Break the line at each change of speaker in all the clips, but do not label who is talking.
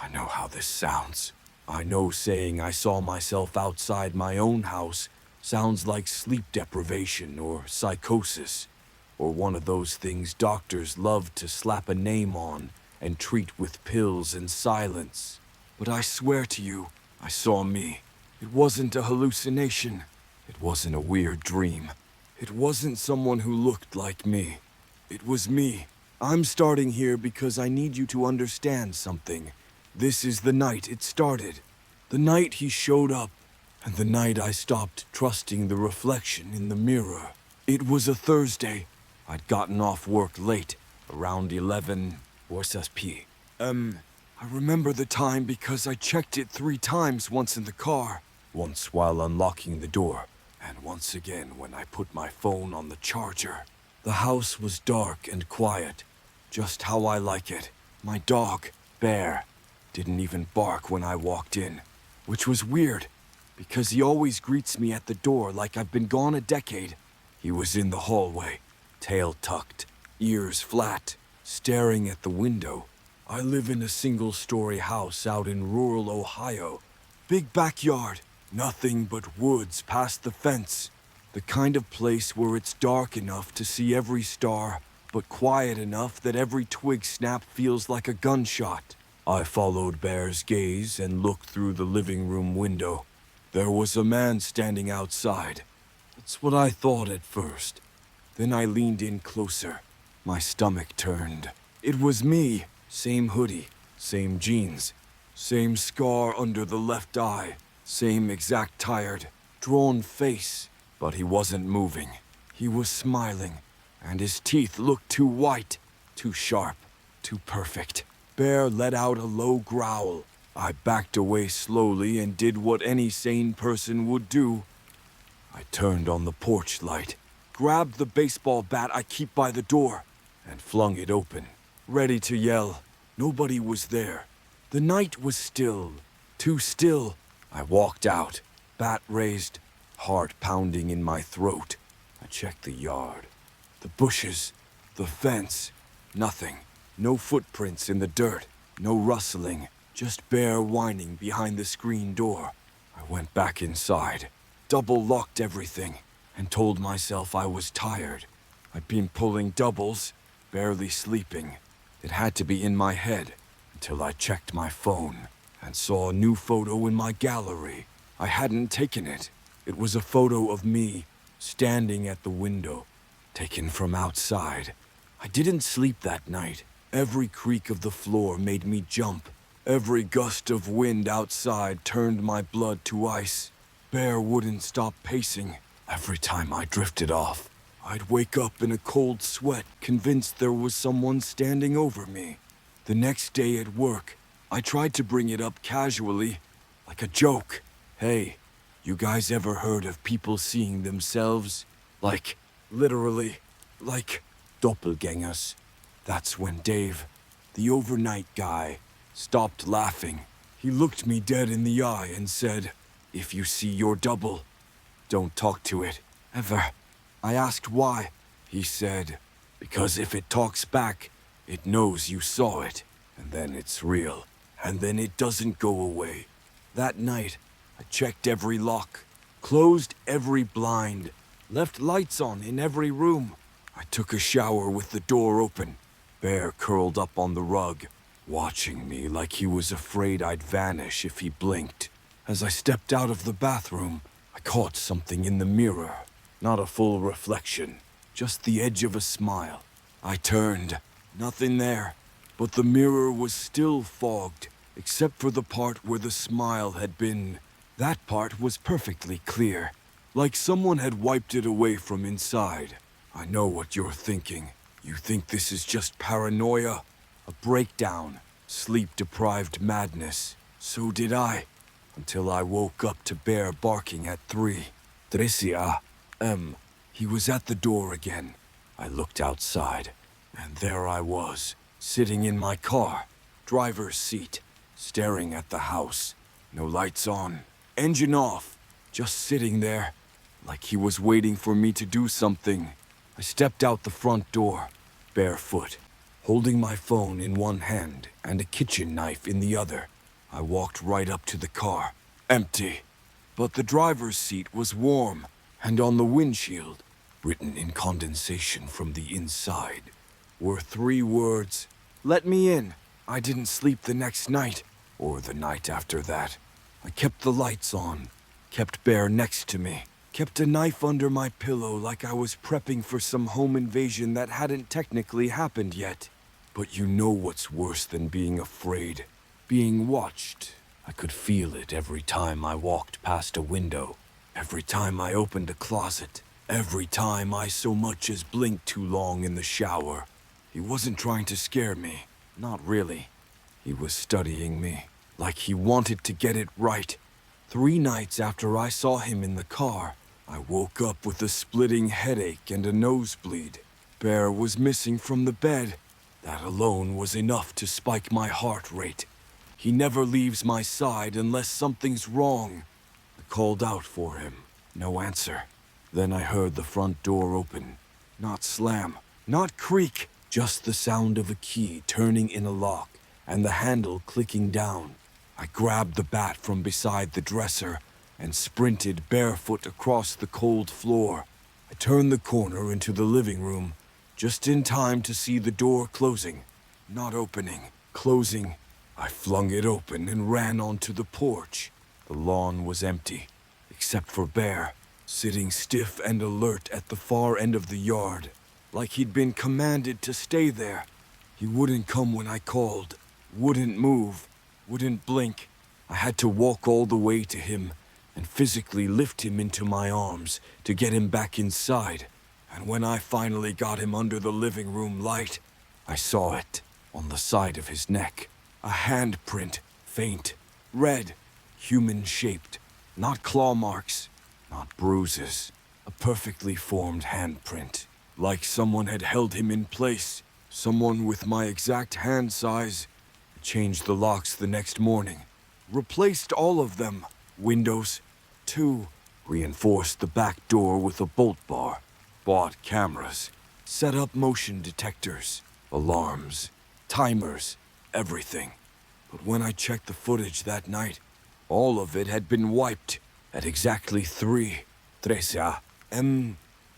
I know how this sounds. I know saying I saw myself outside my own house sounds like sleep deprivation or psychosis, or one of those things doctors love to slap a name on and treat with pills and silence. But I swear to you, I saw me. It wasn't a hallucination. It wasn't a weird dream. It wasn't someone who looked like me. It was me. I'm starting here because I need you to understand something. This is the night it started. The night he showed up, and the night I stopped trusting the reflection in the mirror. It was a Thursday. I'd gotten off work late, around 11 p. I remember the time because I checked it 3 times once in the car. Once while unlocking the door, and once again when I put my phone on the charger. The house was dark and quiet, just how I like it. My dog, Bear, didn't even bark when I walked in, which was weird, because he always greets me at the door like I've been gone a decade. He was in the hallway, tail tucked, ears flat, staring at the window. I live in a single-story house out in rural Ohio. Big backyard, nothing but woods past the fence. The kind of place where it's dark enough to see every star, but quiet enough that every twig snap feels like a gunshot. I followed Bear's gaze and looked through the living room window. There was a man standing outside. That's what I thought at first. Then I leaned in closer. My stomach turned. It was me. Same hoodie, same jeans, same scar under the left eye, same exact tired, drawn face. But he wasn't moving. He was smiling, and his teeth looked too white, too sharp, too perfect. Bear let out a low growl. I backed away slowly and did what any sane person would do. I turned on the porch light, grabbed the baseball bat I keep by the door, and flung it open, ready to yell. Nobody was there. The night was still, too still. I walked out, bat raised, heart pounding in my throat. I checked the yard, the bushes, the fence. Nothing. No footprints in the dirt, no rustling, just Bear whining behind the screen door. I went back inside, double-locked everything, and told myself I was tired. I'd been pulling doubles, barely sleeping. It had to be in my head until I checked my phone and saw a new photo in my gallery. I hadn't taken it. It was a photo of me standing at the window, taken from outside. I didn't sleep that night. Every creak of the floor made me jump. Every gust of wind outside turned my blood to ice. Bear wouldn't stop pacing. Every time I drifted off, I'd wake up in a cold sweat, convinced there was someone standing over me. The next day at work, I tried to bring it up casually, like a joke. Hey, you guys ever heard of people seeing themselves? Like, literally, like doppelgangers. That's when Dave, the overnight guy, stopped laughing. He looked me dead in the eye and said, "If you see your double, don't talk to it, ever." I asked why. He said, "Because if it talks back, it knows you saw it, and then it's real, and then it doesn't go away." That night, I checked every lock, closed every blind, left lights on in every room. I took a shower with the door open. Bear curled up on the rug, watching me like he was afraid I'd vanish if he blinked. As I stepped out of the bathroom, I caught something in the mirror. Not a full reflection, just the edge of a smile. I turned. Nothing there. But the mirror was still fogged, except for the part where the smile had been. That part was perfectly clear, like someone had wiped it away from inside. I know what you're thinking. You think this is just paranoia? A breakdown, sleep-deprived madness. So did I, until I woke up to Bear barking at 3. Tricia. He was at the door again. I looked outside, and there I was, sitting in my car, driver's seat, staring at the house. No lights on, engine off, just sitting there, like he was waiting for me to do something. I stepped out the front door, barefoot, holding my phone in one hand and a kitchen knife in the other. I walked right up to the car. Empty. But the driver's seat was warm, and on the windshield, written in condensation from the inside, were 3 words. Let me in. I didn't sleep the next night, or the night after that. I kept the lights on, kept Bear next to me, kept a knife under my pillow like I was prepping for some home invasion that hadn't technically happened yet. But you know what's worse than being afraid? Being watched. I could feel it every time I walked past a window, every time I opened a closet, every time I so much as blinked too long in the shower. He wasn't trying to scare me. Not really. He was studying me, like he wanted to get it right. 3 nights after I saw him in the car, I woke up with a splitting headache and a nosebleed. Bear was missing from the bed. That alone was enough to spike my heart rate. He never leaves my side unless something's wrong. I called out for him. No answer. Then I heard the front door open. Not slam, not creak, just the sound of a key turning in a lock and the handle clicking down. I grabbed the bat from beside the dresser and sprinted barefoot across the cold floor. I turned the corner into the living room, just in time to see the door closing. Not opening, closing. I flung it open and ran onto the porch. The lawn was empty, except for Bear, sitting stiff and alert at the far end of the yard, like he'd been commanded to stay there. He wouldn't come when I called, wouldn't move, wouldn't blink. I had to walk all the way to him and physically lift him into my arms to get him back inside. And when I finally got him under the living room light, I saw it on the side of his neck. A handprint, faint, red, human-shaped, not claw marks, not bruises. A perfectly formed handprint, like someone had held him in place, someone with my exact hand size. I changed the locks the next morning, replaced all of them, windows, too, reinforced the back door with a bolt bar, bought cameras, set up motion detectors, alarms, timers, everything. But when I checked the footage that night, all of it had been wiped at exactly 3 a.m.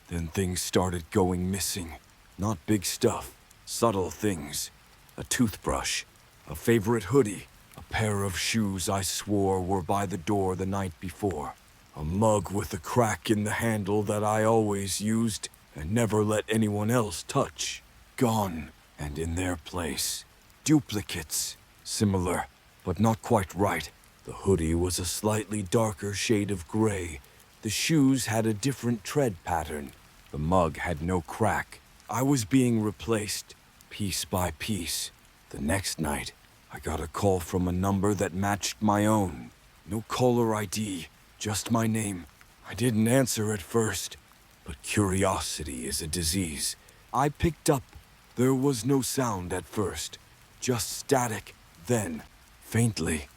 Then things started going missing. Not big stuff, subtle things. A toothbrush, a favorite hoodie, a pair of shoes I swore were by the door the night before, a mug with a crack in the handle that I always used and never let anyone else touch. Gone, and in their place, duplicates. Similar, but not quite right. The hoodie was a slightly darker shade of gray. The shoes had a different tread pattern. The mug had no crack. I was being replaced, piece by piece. The next night, I got a call from a number that matched my own. No caller ID, just my name. I didn't answer at first, but curiosity is a disease. I picked up. There was no sound at first, just static. Then, faintly,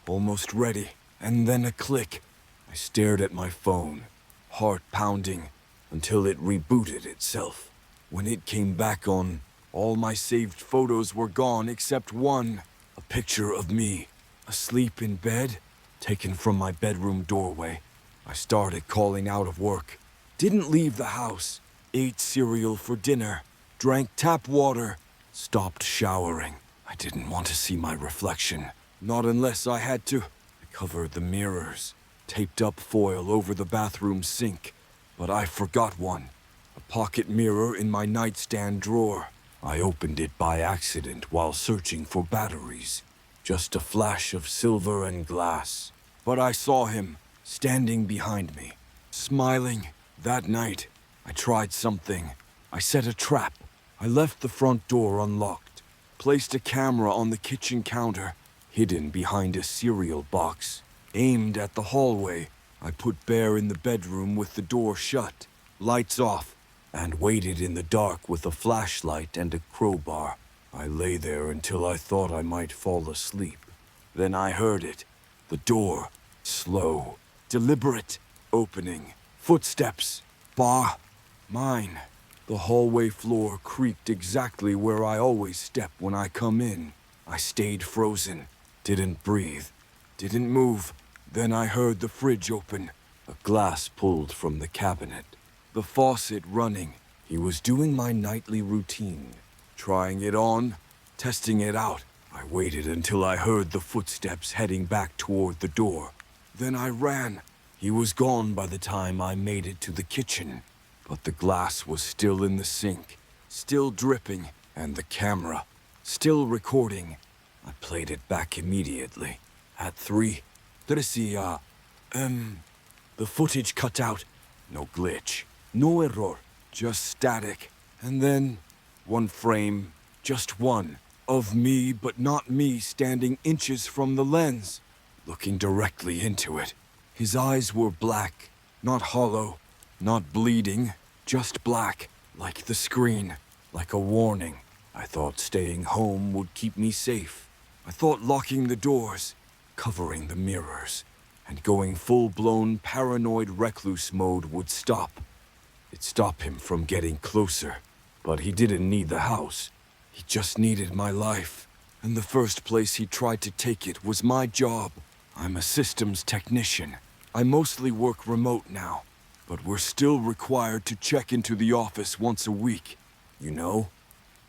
almost ready, and then a click. I stared at my phone, heart pounding, until it rebooted itself. When it came back on, all my saved photos were gone except one. A picture of me, asleep in bed, taken from my bedroom doorway. I started calling out of work. Didn't leave the house. Ate cereal for dinner. Drank tap water. Stopped showering. I didn't want to see my reflection. Not unless I had to. I covered the mirrors. Taped up foil over the bathroom sink. But I forgot one. A pocket mirror in my nightstand drawer. I opened it by accident while searching for batteries. Just a flash of silver and glass. But I saw him, standing behind me, smiling. That night, I tried something. I set a trap. I left the front door unlocked, placed a camera on the kitchen counter, hidden behind a cereal box, aimed at the hallway. I put Bear in the bedroom with the door shut, lights off, and waited in the dark with a flashlight and a crowbar. I lay there until I thought I might fall asleep. Then I heard it. The door, slow, deliberate, opening. Footsteps. Mine. The hallway floor creaked exactly where I always step when I come in. I stayed frozen, didn't breathe. Didn't move. Then I heard the fridge open. A glass pulled from the cabinet. The faucet running. He was doing my nightly routine. Trying it on, testing it out. I waited until I heard the footsteps heading back toward the door. Then I ran. He was gone by the time I made it to the kitchen. But the glass was still in the sink, still dripping, and the camera, still recording. I played it back immediately. At 3:30, the footage cut out. No glitch, no error, just static. And then, one frame, just one, of me but not me standing inches from the lens, looking directly into it. His eyes were black, not hollow, not bleeding, just black, like the screen, like a warning. I thought staying home would keep me safe. I thought locking the doors, covering the mirrors, and going full-blown paranoid recluse mode would stop. It'd stop him from getting closer. But he didn't need the house. He just needed my life. And the first place he tried to take it was my job. I'm a systems technician. I mostly work remote now, but we're still required to check into the office once a week. You know?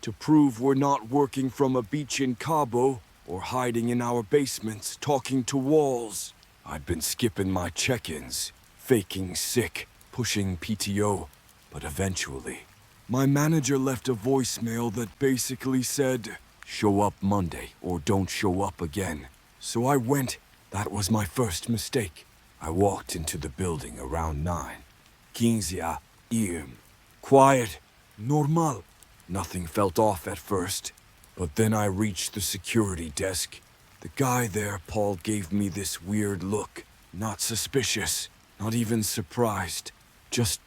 To prove we're not working from a beach in Cabo or hiding in our basements talking to walls. I'd been skipping my check-ins, faking sick, pushing PTO, but eventually, my manager left a voicemail that basically said, show up Monday or don't show up again. So I went. That was my first mistake. I walked into the building around 9:15 a.m. Quiet, normal. Nothing felt off at first, but then I reached the security desk. The guy there, Paul, gave me this weird look. Not suspicious, not even surprised, just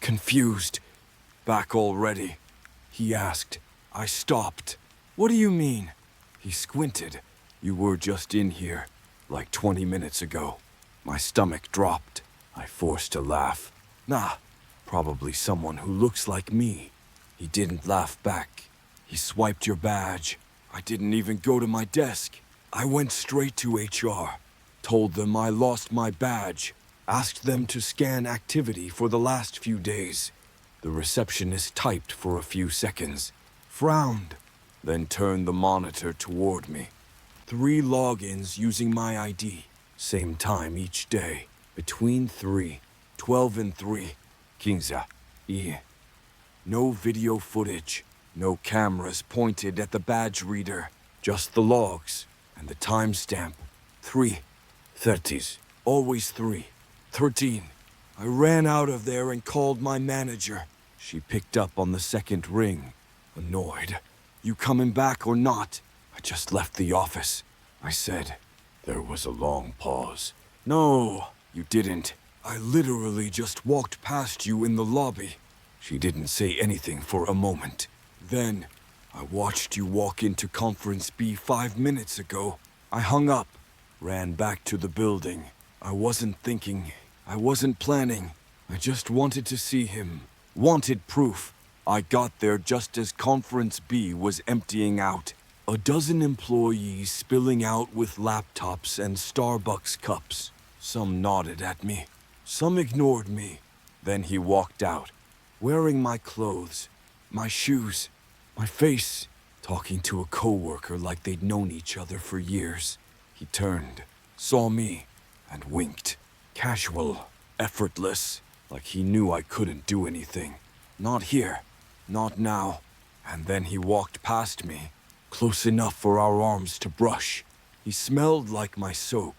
confused. Back already? He asked. I stopped. What do you mean? He squinted. You were just in here, like 20 minutes ago. My stomach dropped. I forced a laugh. Nah, probably someone who looks like me. He didn't laugh back. He swiped your badge. I didn't even go to my desk. I went straight to HR. Told them I lost my badge. Asked them to scan activity for the last few days. The receptionist typed for a few seconds, frowned, then turned the monitor toward me. 3 logins using my ID. Same time each day. Between 3:12 and 3:15 a.m. No video footage. No cameras pointed at the badge reader. Just the logs and the timestamp. 3:30s. Always 3:13. I ran out of there and called my manager. She picked up on the second ring. Annoyed. You coming back or not? I just left the office. I said. There was a long pause. No, you didn't. I literally just walked past you in the lobby. She didn't say anything for a moment. Then, I watched you walk into Conference B 5 minutes ago. I hung up, ran back to the building. I wasn't thinking. I wasn't planning. I just wanted to see him. Wanted proof. I got there just as Conference B was emptying out. A dozen employees spilling out with laptops and Starbucks cups. Some nodded at me. Some ignored me. Then he walked out, wearing my clothes, my shoes, my face, talking to a coworker like they'd known each other for years. He turned, saw me, and winked. Casual, effortless, like he knew I couldn't do anything. Not here, not now. And then he walked past me, close enough for our arms to brush. He smelled like my soap.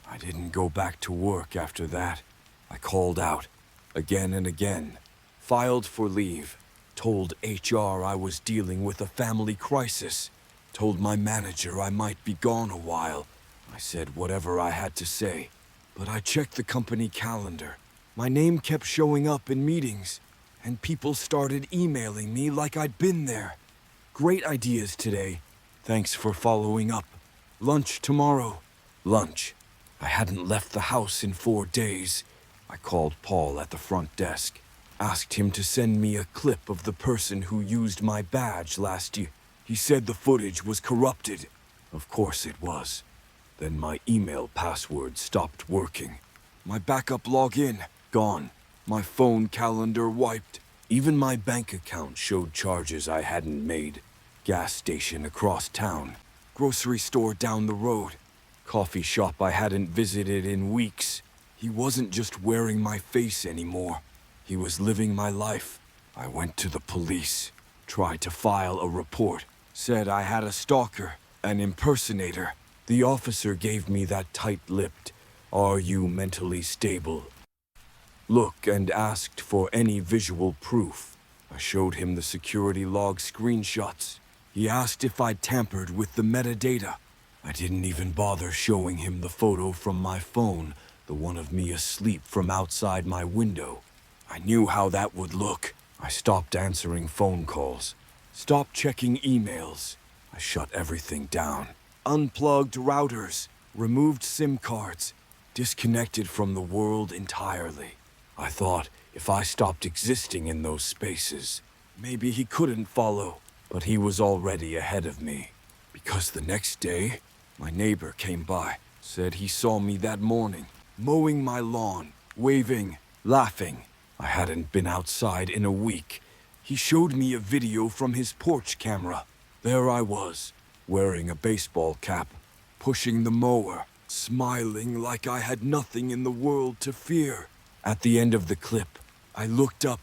I didn't go back to work after that. I called out, again and again, filed for leave, told HR I was dealing with a family crisis, told my manager I might be gone a while. I said whatever I had to say, but I checked the company calendar. My name kept showing up in meetings, and people started emailing me like I'd been there. Great ideas today. Thanks for following up. Lunch tomorrow. Lunch. I hadn't left the house in 4 days. I called Paul at the front desk. Asked him to send me a clip of the person who used my badge last year. He said the footage was corrupted. Of course it was. Then my email password stopped working. My backup login, gone. My phone calendar wiped. Even my bank account showed charges I hadn't made. Gas station across town. Grocery store down the road. Coffee shop I hadn't visited in weeks. He wasn't just wearing my face anymore. He was living my life. I went to the police. Tried to file a report. Said I had a stalker, an impersonator. The officer gave me that tight-lipped, "Are you mentally stable?" look and asked for any visual proof. I showed him the security log screenshots. He asked if I'd tampered with the metadata. I didn't even bother showing him the photo from my phone, the one of me asleep from outside my window. I knew how that would look. I stopped answering phone calls. Stopped checking emails. I shut everything down. Unplugged routers. Removed SIM cards. Disconnected from the world entirely. I thought if I stopped existing in those spaces, maybe he couldn't follow, but he was already ahead of me. Because the next day, my neighbor came by, said he saw me that morning, mowing my lawn, waving, laughing. I hadn't been outside in a week. He showed me a video from his porch camera. There I was, wearing a baseball cap, pushing the mower, smiling like I had nothing in the world to fear. At the end of the clip, I looked up,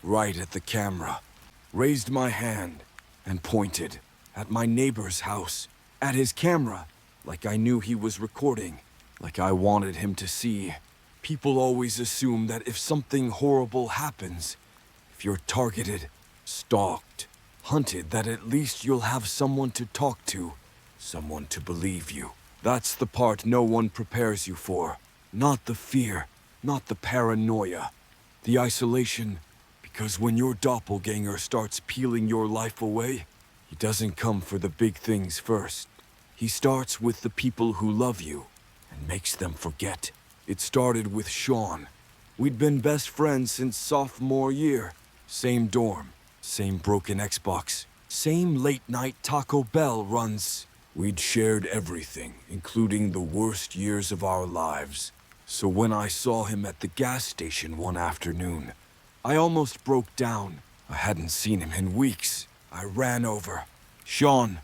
right at the camera, raised my hand, and pointed at my neighbor's house, at his camera, like I knew he was recording, like I wanted him to see. People always assume that if something horrible happens, if you're targeted, stalked, hunted, that at least you'll have someone to talk to, someone to believe you. That's the part no one prepares you for. Not the fear, not the paranoia, the isolation. Because when your doppelganger starts peeling your life away, he doesn't come for the big things first. He starts with the people who love you and makes them forget. It started with Sean. We'd been best friends since sophomore year. Same dorm, same broken Xbox, same late-night Taco Bell runs. We'd shared everything, including the worst years of our lives. So when I saw him at the gas station one afternoon, I almost broke down. I hadn't seen him in weeks. I ran over. "Sean."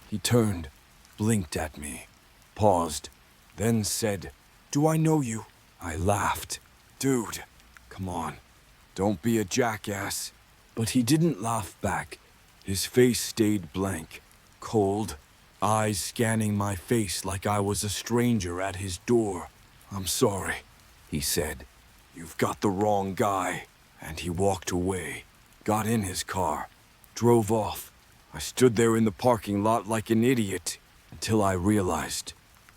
He turned, blinked at me, paused, then said, "Do I know you?" I laughed. "Dude, come on. Don't be a jackass." But he didn't laugh back. His face stayed blank, cold, eyes scanning my face like I was a stranger at his door. "I'm sorry," he said. "You've got the wrong guy." And he walked away, got in his car, drove off. I stood there in the parking lot like an idiot until I realized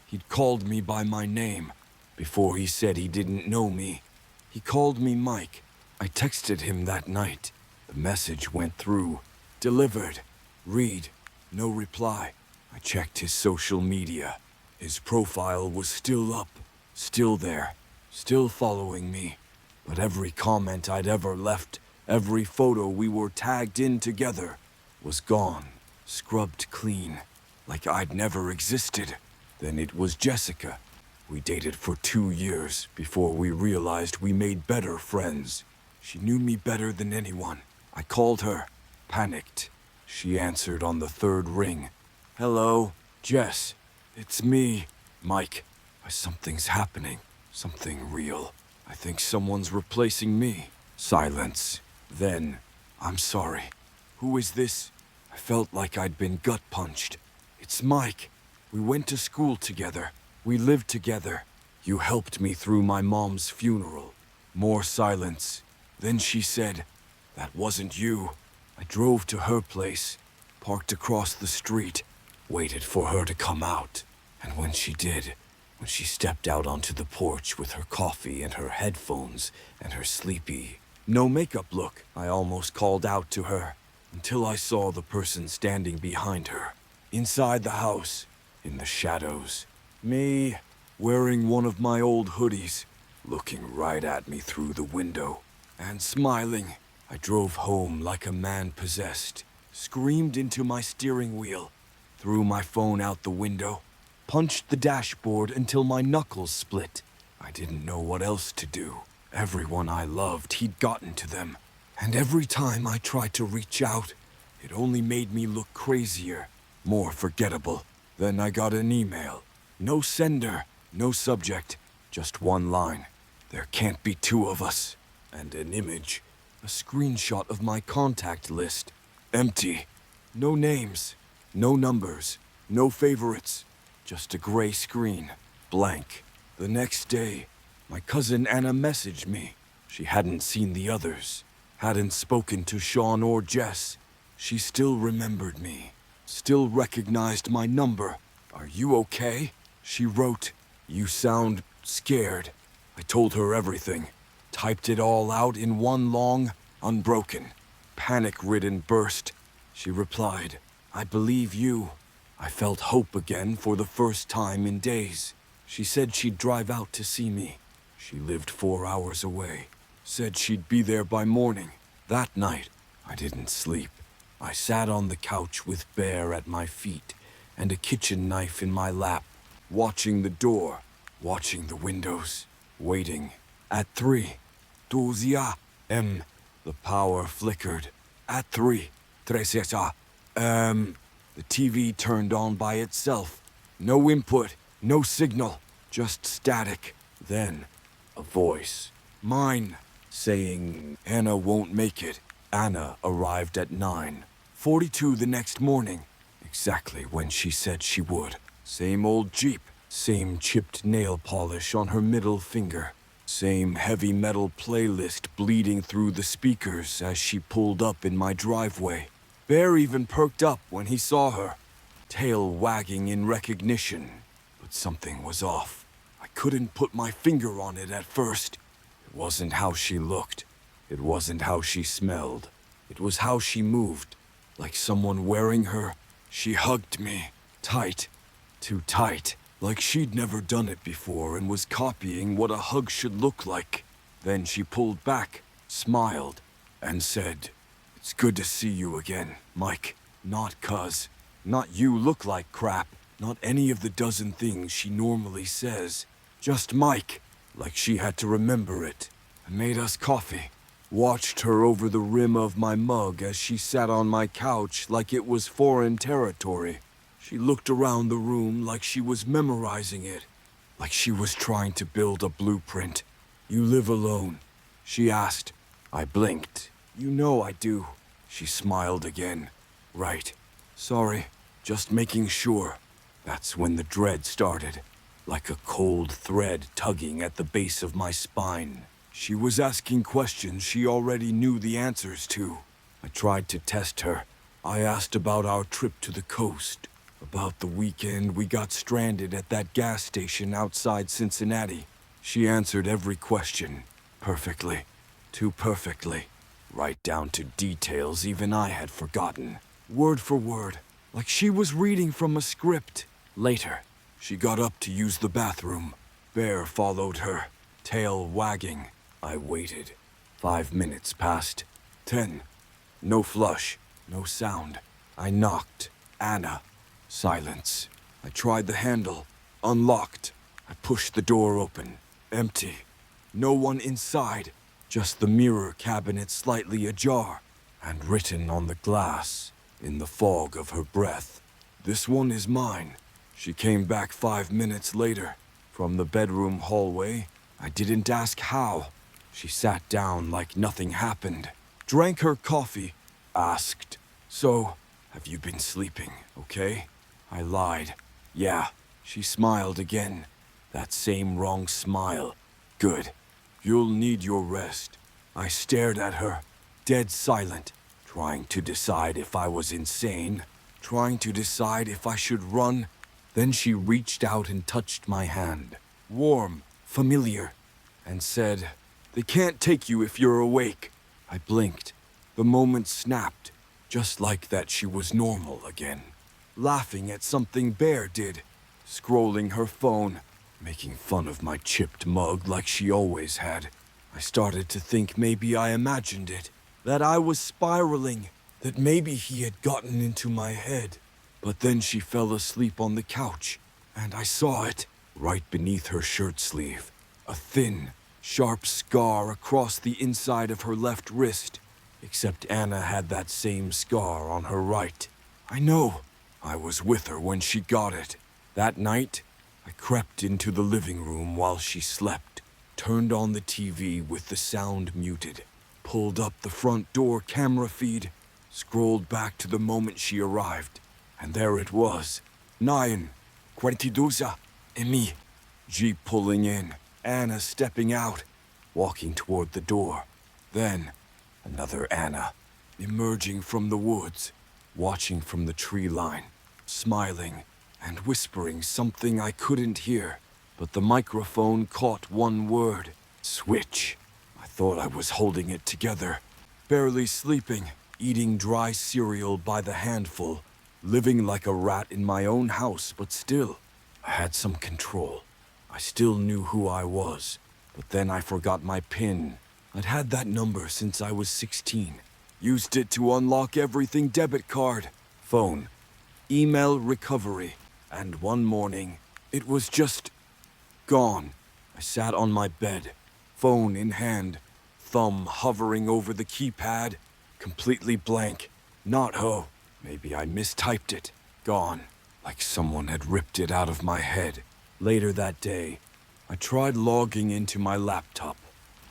he'd called me by my name before he said he didn't know me. He called me Mike. I texted him that night. The message went through. Delivered. Read. No reply. I checked his social media. His profile was still up, still there, still following me. But every comment I'd ever left, every photo we were tagged in together, was gone, scrubbed clean, like I'd never existed. Then it was Jessica. We dated for 2 years before we realized we made better friends. She knew me better than anyone. I called her, panicked. She answered on the 3rd ring. "Hello, Jess. It's me, Mike. Something's happening. Something real. I think someone's replacing me." Silence. Then, "I'm sorry. Who is this?" I felt like I'd been gut-punched. "It's Mike. We went to school together. We lived together. You helped me through my mom's funeral." More silence. Then she said, "That wasn't you." I drove to her place, parked across the street, waited for her to come out. And when she did, when she stepped out onto the porch with her coffee and her headphones and her sleepy, no makeup look, I almost called out to her until I saw the person standing behind her, inside the house, in the shadows. Me, wearing one of my old hoodies, looking right at me through the window, and smiling. I drove home like a man possessed, screamed into my steering wheel, threw my phone out the window, punched the dashboard until my knuckles split. I didn't know what else to do. Everyone I loved, he'd gotten to them. And every time I tried to reach out, it only made me look crazier, more forgettable. Then I got an email. No sender, no subject, just one line. There can't be two of us. And an image. A screenshot of my contact list. Empty. No names. No numbers. No favorites. Just a gray screen. Blank. The next day, my cousin Anna messaged me. She hadn't seen the others. Hadn't spoken to Sean or Jess. She still remembered me. Still recognized my number. Are you okay? She wrote, you sound scared. I told her everything. Typed it all out in one long, unbroken, panic-ridden burst. She replied, I believe you. I felt hope again for the first time in days. She said she'd drive out to see me. She lived 4 hours away. Said she'd be there by morning. That night, I didn't sleep. I sat on the couch with Bear at my feet and a kitchen knife in my lap, watching the door, watching the windows, waiting. At 3, 12 a.m., the power flickered. At 3, 13 a.m., the TV turned on by itself. No input, no signal, just static. Then, a voice. Mine, saying, Anna won't make it. Anna arrived at 9:42 the next morning, exactly when she said she would. Same old Jeep, same chipped nail polish on her middle finger, same heavy metal playlist bleeding through the speakers as she pulled up in my driveway. Bear even perked up when he saw her, tail wagging in recognition. But something was off. I couldn't put my finger on it at first. It wasn't how she looked. It wasn't how she smelled. It was how she moved. Like someone wearing her. She hugged me. Tight. Too tight. Like she'd never done it before and was copying what a hug should look like. Then she pulled back, smiled, and said, It's good to see you again, Mike. Not cuz. Not you look like crap. Not any of the dozen things she normally says. Just Mike. Like she had to remember it. I made us coffee. Watched her over the rim of my mug as she sat on my couch like it was foreign territory. She looked around the room like she was memorizing it. Like she was trying to build a blueprint. You live alone? She asked. I blinked. You know I do. She smiled again. Right. Sorry. Just making sure. That's when the dread started. Like a cold thread tugging at the base of my spine. She was asking questions she already knew the answers to. I tried to test her. I asked about our trip to the coast. About the weekend we got stranded at that gas station outside Cincinnati. She answered every question. Perfectly. Too perfectly. Right down to details even I had forgotten. Word for word. Like she was reading from a script. Later, she got up to use the bathroom. Bear followed her, tail wagging. I waited. 5 minutes passed. 10. No flush. No sound. I knocked. Anna. Silence. I tried the handle. Unlocked. I pushed the door open. Empty. No one inside. Just the mirror cabinet slightly ajar. And written on the glass, in the fog of her breath, This one is mine. She came back 5 minutes later. From the bedroom hallway. I didn't ask how. She sat down like nothing happened. Drank her coffee. Asked, So, have you been sleeping, okay? I lied. Yeah. She smiled again. That same wrong smile. Good. You'll need your rest. I stared at her, dead silent, trying to decide if I was insane, trying to decide if I should run. Then she reached out and touched my hand. Warm, familiar, and said, They can't take you if you're awake. I blinked. The moment snapped, just like that she was normal again. Laughing at something Bear did, scrolling her phone, making fun of my chipped mug like she always had. I started to think maybe I imagined it, that I was spiraling, that maybe he had gotten into my head. But then she fell asleep on the couch, and I saw it right beneath her shirt sleeve. A thin, sharp scar across the inside of her left wrist, except Anna had that same scar on her right. I know. I was with her when she got it. That night, I crept into the living room while she slept, turned on the TV with the sound muted, pulled up the front door camera feed, scrolled back to the moment she arrived, and there it was. 9:42 and me. Jeep pulling in, Anna stepping out, walking toward the door. Then, another Anna, emerging from the woods, watching from the tree line, smiling and whispering something I couldn't hear. But the microphone caught one word: switch. I thought I was holding it together, barely sleeping, eating dry cereal by the handful, living like a rat in my own house, but still, I had some control. I still knew who I was, but then I forgot my PIN. I'd had that number since I was 16. Used it to unlock everything: debit card, phone, email recovery. And one morning, it was just gone. I sat on my bed, phone in hand, thumb hovering over the keypad, completely blank. Not ho. Maybe I mistyped it. Gone. Like someone had ripped it out of my head. Later that day, I tried logging into my laptop.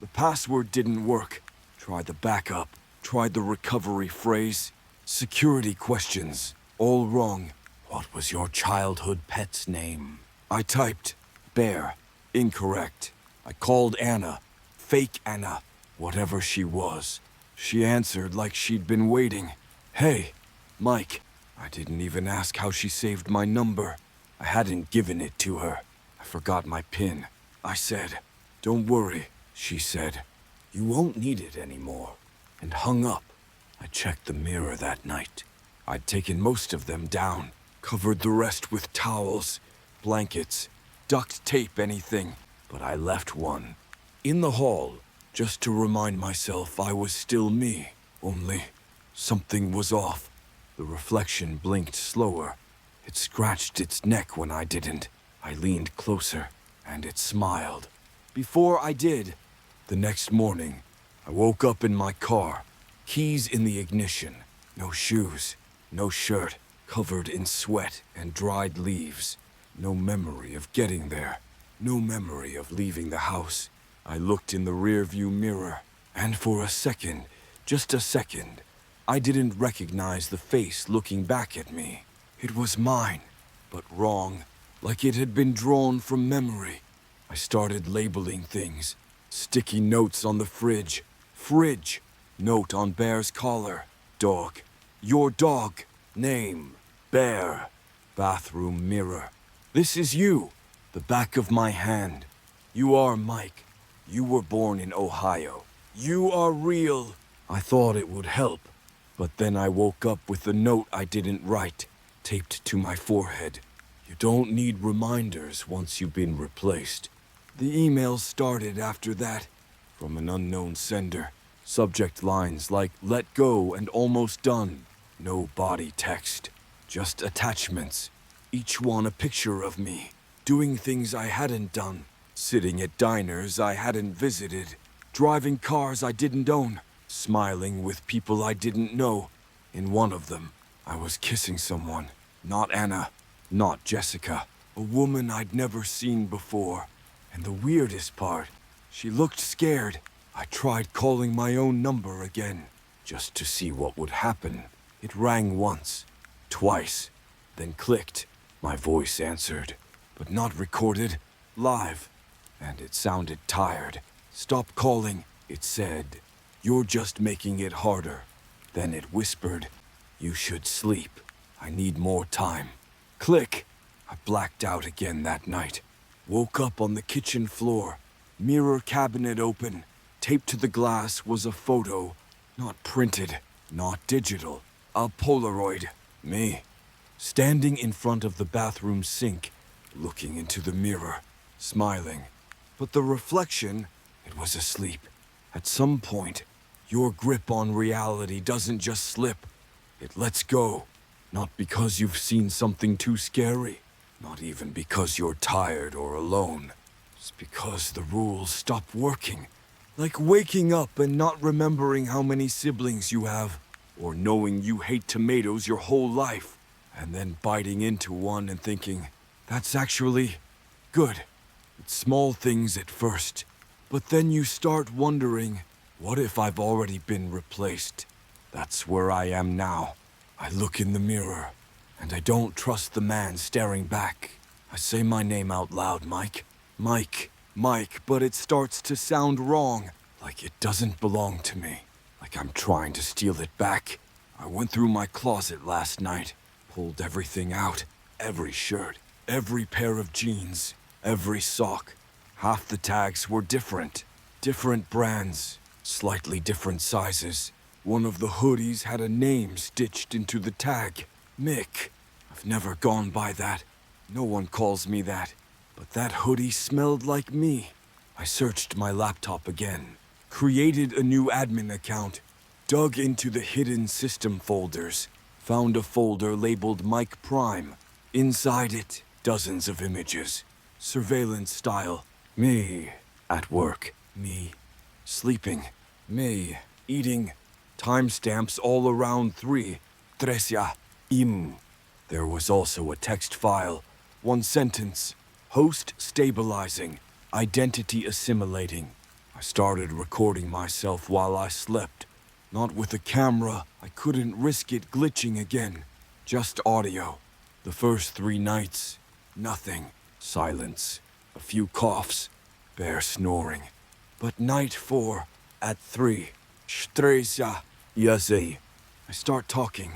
The password didn't work. Tried the backup. Tried the recovery phrase. Security questions. All wrong. What was your childhood pet's name? I typed bear. Incorrect. I called Anna. Fake Anna. Whatever she was. She answered like she'd been waiting. Hey, Mike. I didn't even ask how she saved my number. I hadn't given it to her. I forgot my PIN. I said, "Don't worry," she said. "You won't need it anymore," and hung up. I checked the mirror that night. I'd taken most of them down, covered the rest with towels, blankets, duct tape, anything, but I left one in the hall just to remind myself I was still me, only something was off. The reflection blinked slower. It scratched its neck when I didn't. I leaned closer, and it smiled. Before I did, the next morning, I woke up in my car, keys in the ignition, no shoes, no shirt, covered in sweat and dried leaves. No memory of getting there, no memory of leaving the house. I looked in the rearview mirror, and for a second, just a second, I didn't recognize the face looking back at me. It was mine, but wrong, like it had been drawn from memory. I started labeling things. Sticky notes on the fridge. Fridge. Note on Bear's collar. Dog. Your dog. Name. Bear. Bathroom mirror. This is you. The back of my hand. You are Mike. You were born in Ohio. You are real. I thought it would help. But then I woke up with the note I didn't write, taped to my forehead. You don't need reminders once you've been replaced. The email started after that, from an unknown sender. Subject lines like "let go" and "almost done." No body text, just attachments. Each one a picture of me, doing things I hadn't done, sitting at diners I hadn't visited, driving cars I didn't own, smiling with people I didn't know. In one of them, I was kissing someone. Not Anna, not Jessica. A woman I'd never seen before. And the weirdest part, she looked scared. I tried calling my own number again, just to see what would happen. It rang once, twice, then clicked. My voice answered, but not recorded, live. And it sounded tired. "Stop calling," it said. "You're just making it harder." Then it whispered, "You should sleep. I need more time." Click. I blacked out again that night. Woke up on the kitchen floor. Mirror cabinet open. Taped to the glass was a photo. Not printed, not digital. A Polaroid. Me. Standing in front of the bathroom sink, looking into the mirror, smiling. But the reflection, it was asleep. At some point, your grip on reality doesn't just slip. It lets go. Not because you've seen something too scary, Not even because you're tired or alone. It's because the rules stop working. Like waking up and not remembering how many siblings you have, or knowing you hate tomatoes your whole life, and then biting into one and thinking, that's actually good. It's small things at first, but then you start wondering, what if I've already been replaced? That's where I am now. I look in the mirror, and I don't trust the man staring back. I say my name out loud, Mike. Mike, Mike, but it starts to sound wrong, like it doesn't belong to me, like I'm trying to steal it back. I went through my closet last night, pulled everything out, every shirt, every pair of jeans, every sock. Half the tags were different brands, slightly different sizes. One of the hoodies had a name stitched into the tag, Mick. I've never gone by that. No one calls me that. But that hoodie smelled like me. I searched my laptop again, created a new admin account, dug into the hidden system folders, found a folder labeled Mike Prime. Inside it, dozens of images, surveillance style. Me at work, me sleeping, me eating. Timestamps all around 3. Tresia, im. There was also a text file, one sentence. Host stabilizing, identity assimilating. I started recording myself while I slept. Not with a camera, I couldn't risk it glitching again. Just audio. The first 3 nights, nothing. Silence. A few coughs. Bear snoring. But night 4, at 3. Stresia, yasi. I start talking,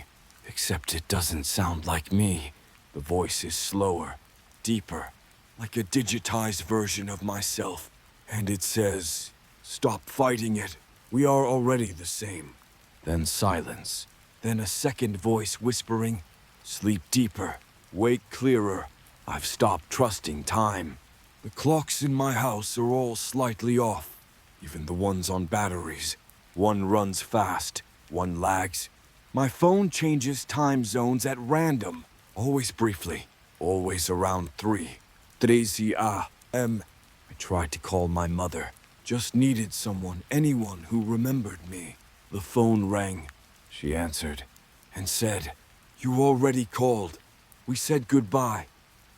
except it doesn't sound like me. The voice is slower, deeper. Like a digitized version of myself. And it says, stop fighting it. We are already the same. Then silence. Then a second voice whispering, sleep deeper, wake clearer. I've stopped trusting time. The clocks in my house are all slightly off. Even the ones on batteries. One runs fast, one lags. My phone changes time zones at random. Always briefly. Always around 3. 3 a.m. I tried to call my mother. Just needed someone, anyone who remembered me. The phone rang. She answered and said, you already called. We said goodbye,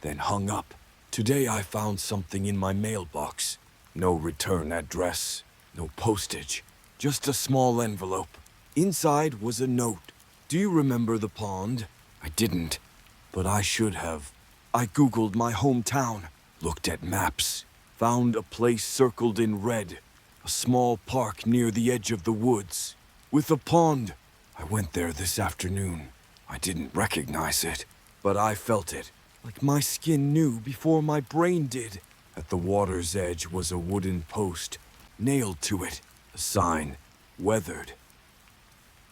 then hung up. Today I found something in my mailbox. No return address, no postage, just a small envelope. Inside was a note. Do you remember the pond? I didn't, but I should have. I Googled my hometown, looked at maps, found a place circled in red, a small park near the edge of the woods, with a pond. I went there this afternoon. I didn't recognize it, but I felt it, like my skin knew before my brain did. At the water's edge was a wooden post, nailed to it, a sign, weathered,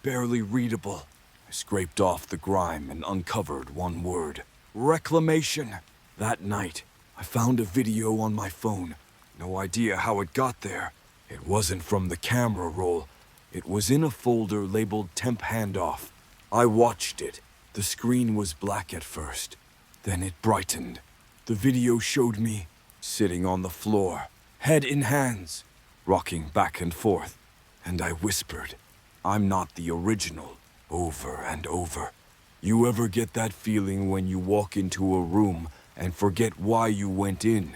barely readable. I scraped off the grime and uncovered one word. Reclamation. That night, I found a video on my phone. No idea how it got there. It wasn't from the camera roll. It was in a folder labeled Temp Handoff. I watched it. The screen was black at first. Then it brightened. The video showed me sitting on the floor, head in hands, rocking back and forth. And I whispered, I'm not the original, over and over. You ever get that feeling when you walk into a room and forget why you went in?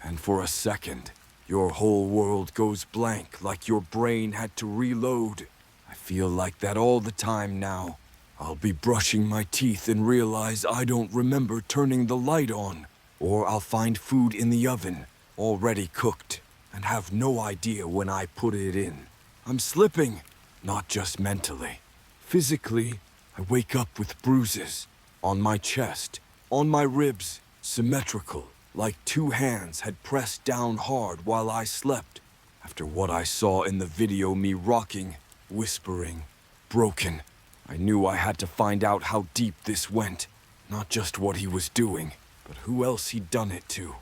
And for a second, your whole world goes blank, like your brain had to reload. I feel like that all the time now. I'll be brushing my teeth and realize I don't remember turning the light on. Or I'll find food in the oven, already cooked, and have no idea when I put it in. I'm slipping, not just mentally. Physically, I wake up with bruises on my chest, on my ribs, symmetrical, like 2 hands had pressed down hard while I slept. After what I saw in the video, me rocking, whispering, broken, I knew I had to find out how deep this went. Not just what he was doing, but who else he'd done it to.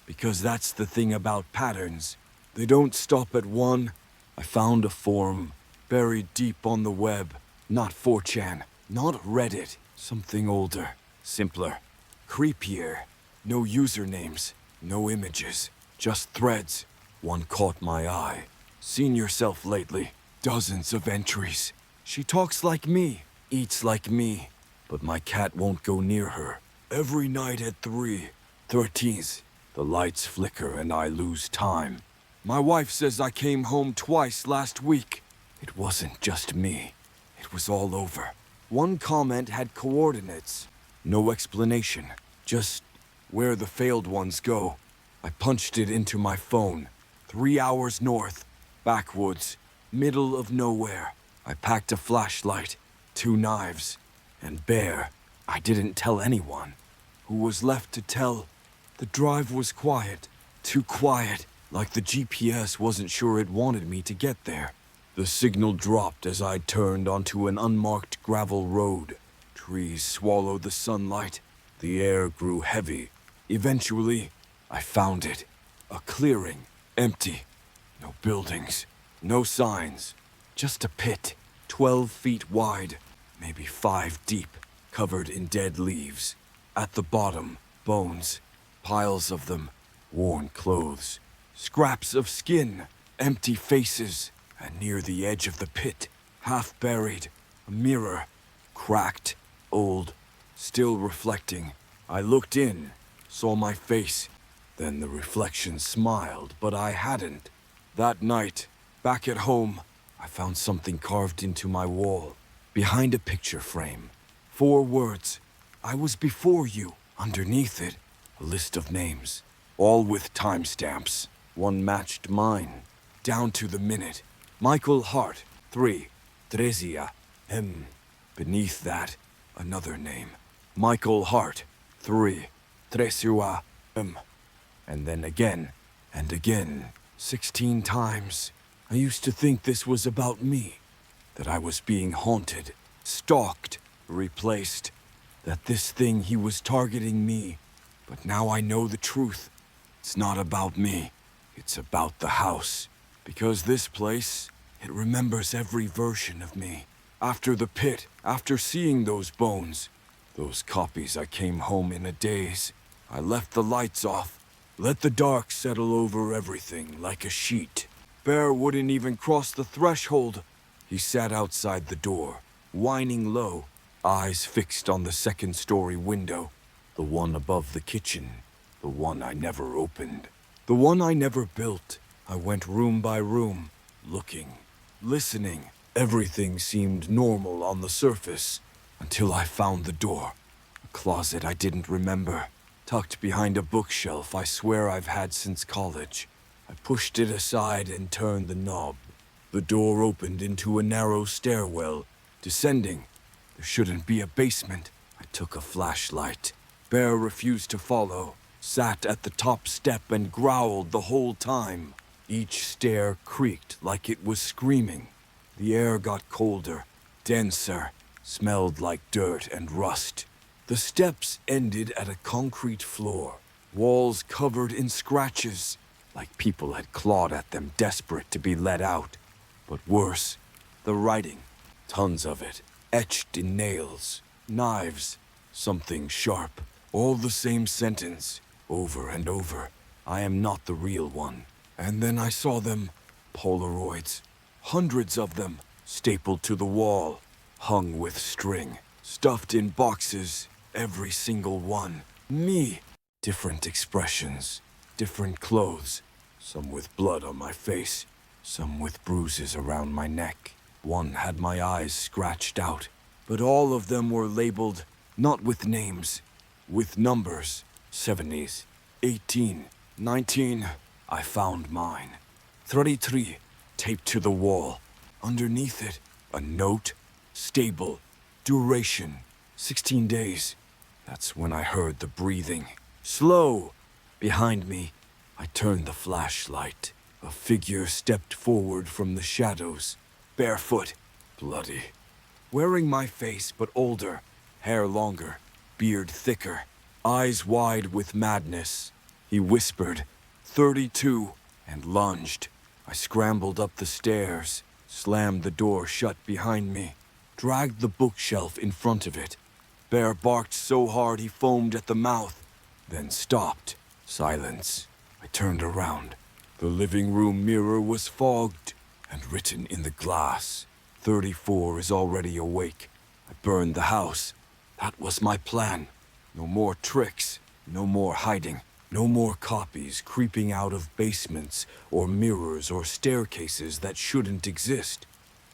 Because that's the thing about patterns. They don't stop at one. I found a forum, buried deep on the web. Not 4chan, not Reddit. Something older, simpler, creepier. No usernames, no images, just threads. One caught my eye. Seen yourself lately? Dozens of entries. She talks like me, eats like me, but my cat won't go near her. Every night at 3:13, the lights flicker and I lose time. My wife says I came home twice last week. It wasn't just me. It was all over. One comment had coordinates. No explanation. Just where the failed ones go. I punched it into my phone. 3 hours north. Backwoods. Middle of nowhere. I packed a flashlight. 2 knives. And Bear. I didn't tell anyone. Who was left to tell? The drive was quiet. Too quiet. Like the GPS wasn't sure it wanted me to get there. The signal dropped as I turned onto an unmarked gravel road. Trees swallowed the sunlight. The air grew heavy. Eventually, I found it. A clearing. Empty. No buildings. No signs. Just a pit. 12 feet wide. Maybe 5 deep. Covered in dead leaves. At the bottom, bones. Piles of them. Worn clothes. Scraps of skin. Empty faces. And near the edge of the pit, half buried, a mirror. Cracked. Old. Still reflecting. I looked in. Saw my face. Then the reflection smiled, but I hadn't. That night, back at home, I found something carved into my wall. Behind a picture frame. 4 words. I was before you. Underneath it, a list of names. All with timestamps. One matched mine. Down to the minute. Michael Hart, 3. Trezia, M. Beneath that, another name. Michael Hart, 3. Tresua, M. And then again, and again, 16 times. I used to think this was about me. That I was being haunted, stalked, replaced. That this thing he was targeting me. But now I know the truth. It's not about me. It's about the house. Because this place, it remembers every version of me. After the pit, after seeing those bones, those copies I came home in a daze. I left the lights off, let the dark settle over everything like a sheet. Bear wouldn't even cross the threshold. He sat outside the door, whining low, eyes fixed on the 2nd-story window, the one above the kitchen, the one I never opened, the one I never built. I went room by room, looking, listening. Everything seemed normal on the surface, until I found the door. A closet I didn't remember, tucked behind a bookshelf I swear I've had since college. I pushed it aside and turned the knob. The door opened into a narrow stairwell. Descending, there shouldn't be a basement. I took a flashlight. Bear refused to follow, sat at the top step and growled the whole time. Each stair creaked like it was screaming. The air got colder, denser, smelled like dirt and rust. The steps ended at a concrete floor, walls covered in scratches, like people had clawed at them desperate to be let out. But worse, the writing, tons of it, etched in nails, knives, something sharp, all the same sentence, over and over. I am not the real one. And then I saw them, Polaroids, hundreds of them, stapled to the wall, hung with string, stuffed in boxes, every single one. Me. Different expressions, different clothes, some with blood on my face, some with bruises around my neck. One had my eyes scratched out, but all of them were labeled, not with names, with numbers. 70s, 18, 19. I found mine. 33, taped to the wall. Underneath it, a note, stable, duration, 16 days. That's when I heard the breathing. Slow! Behind me, I turned the flashlight. A figure stepped forward from the shadows, barefoot, bloody. Wearing my face, but older, hair longer, beard thicker, eyes wide with madness. He whispered, 32, and lunged. I scrambled up the stairs, slammed the door shut behind me, dragged the bookshelf in front of it. Bear barked so hard he foamed at the mouth. then stopped. Silence. I turned around. The living room mirror was fogged, and written in the glass, 34 is already awake. I burned the house. That was my plan. No more tricks, no more hiding, no more copies creeping out of basements or mirrors or staircases that shouldn't exist.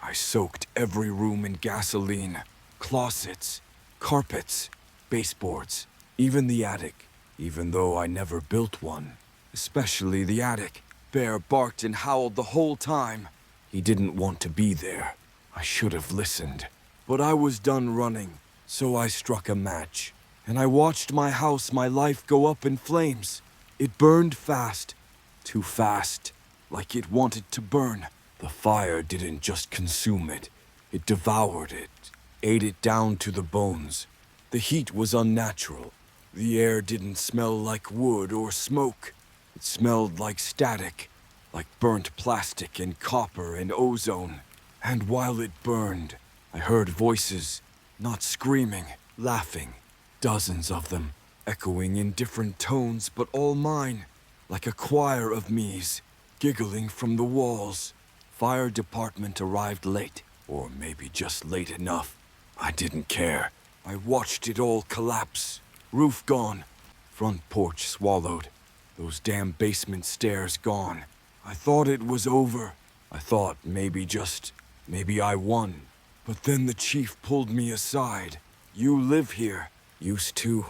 I soaked every room in gasoline, closets, carpets, baseboards, even the attic, even though I never built one. Especially the attic. Bear barked and howled the whole time. He didn't want to be there. I should have listened. But I was done running, so I struck a match. And I watched my house, my life go up in flames. It burned fast. Too fast. Like it wanted to burn. The fire didn't just consume it. It devoured it. Ate it down to the bones. The heat was unnatural. The air didn't smell like wood or smoke. It smelled like static, like burnt plastic and copper and ozone. And while it burned, I heard voices, not screaming, laughing. Dozens of them, echoing in different tones, but all mine, like a choir of me's, giggling from the walls. Fire department arrived late, or maybe just late enough. I didn't care. I watched it all collapse. Roof gone, front porch swallowed. Those damn basement stairs gone. I thought it was over. I thought maybe I won. But then the chief pulled me aside. You live here. Used to.